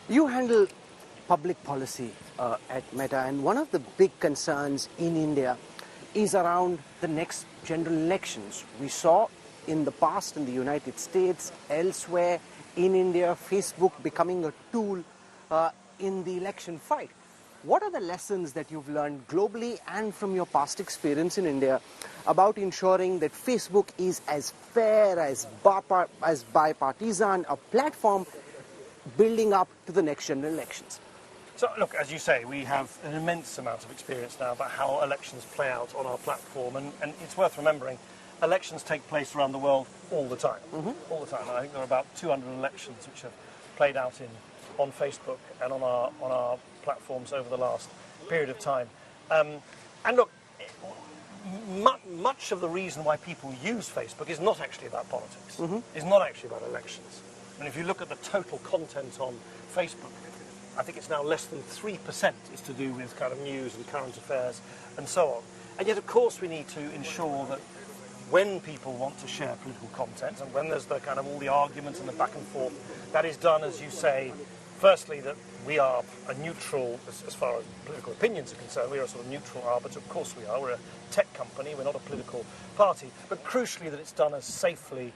You handle public policy at Meta, and one of the big concerns in India is around the next general elections. We saw in the past in the United States, elsewhere in India, Facebook becoming a tool in the election fight. What are the lessons that you've learned globally and from your past experience in India about ensuring that Facebook is as fair, as bipartisan a platform building up to the next general elections? So, look, as you say, we have an immense amount of experience now about how elections play out on our platform, and it's worth remembering, elections take place around the world all the time. All the time. I think there are about 200 elections which have played out on Facebook and on our platforms over the last period of time. And look, much of the reason why people use Facebook is not actually about politics. It's not actually about elections. And if you look at the total content on Facebook, I think it's now less than 3% is to do with kind of news and current affairs and so on. And yet, of course, we need to ensure that when people want to share political content and when there's the kind of all the arguments and the back and forth, that is done, as you say, firstly, that we are a neutral, as far as political opinions are concerned, we are a sort of neutral arbiter. Of course we are. We're a tech company. We're not a political party. But crucially, that it's done as safely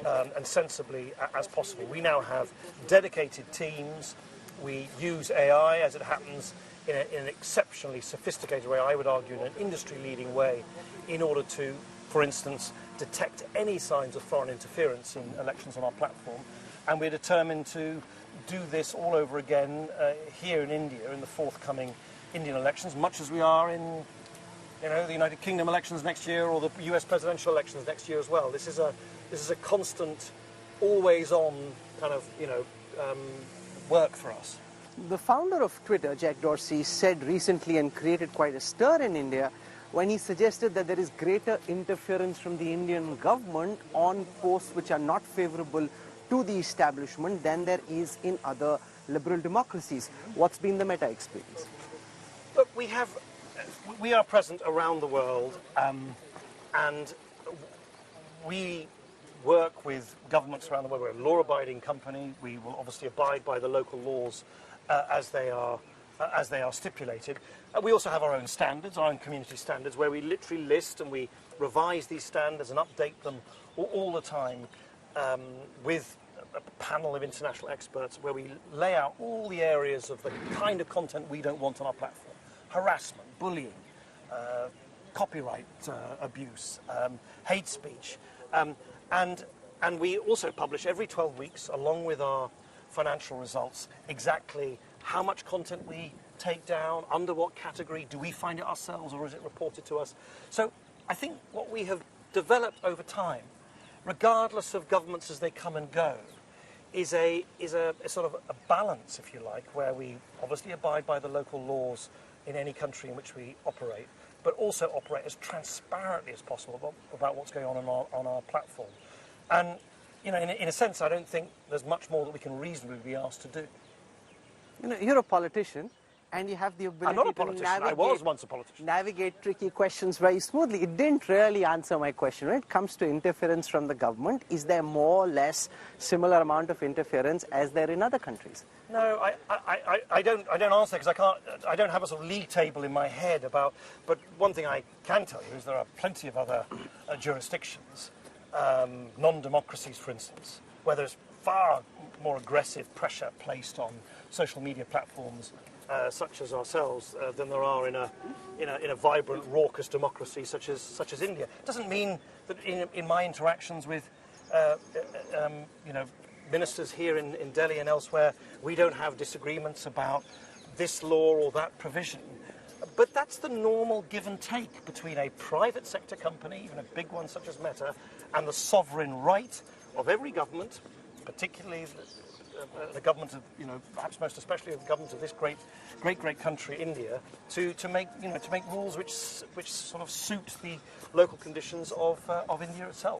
and sensibly as possible. We now have dedicated teams. We use AI, as it happens, in an exceptionally sophisticated way, I would argue in an industry-leading way, in order to, for instance, detect any signs of foreign interference in elections on our platform. And we're determined to do this all over again here in India in the forthcoming Indian elections, much as we are in the United Kingdom elections next year or the US presidential elections next year as well. This is a constant, always-on kind of, work for us. The founder of Twitter, Jack Dorsey, said recently and created quite a stir in India when he suggested that there is greater interference from the Indian government on posts which are not favorable to the establishment than there is in other liberal democracies. What's been the Meta experience? Look, we are present around the world, and we work with governments around the world. We're a law-abiding company. We will obviously abide by the local laws as they are stipulated. We also have our own standards, our own community standards, where we literally list and we revise these standards and update them all the time with a panel of international experts, where we lay out all the areas of the kind of content we don't want on our platform: harassment, bullying, copyright abuse, hate speech. And we also publish every 12 weeks, along with our financial results, exactly how much content we take down, under what category, do we find it ourselves or is it reported to us? So I think what we have developed over time, regardless of governments as they come and go, is a sort of a balance, if you like, where we obviously abide by the local laws in any country in which we operate, but also operate as transparently as possible about what's going on our platform. And, in a sense, I don't think there's much more that we can reasonably be asked to do. You're a politician, and you have the ability I'm not a politician. I was once a politician. Navigate tricky questions very smoothly. It didn't really answer my question. When it comes to interference from the government, is there more or less similar amount of interference as there in other countries? No, I don't answer because I don't have a sort of league table in my head about. But one thing I can tell you is there are plenty of other jurisdictions, non-democracies, for instance, where there's far more aggressive pressure placed on social media platforms such as ourselves than there are in a vibrant, raucous democracy such as India. It doesn't mean that in my interactions with ministers here in Delhi and elsewhere, we don't have disagreements about this law or that provision. But that's the normal give and take between a private sector company, even a big one such as Meta, and the sovereign right of every government, particularly the government of, perhaps most especially the government of this great country, India, to make rules which sort of suit the local conditions of India itself.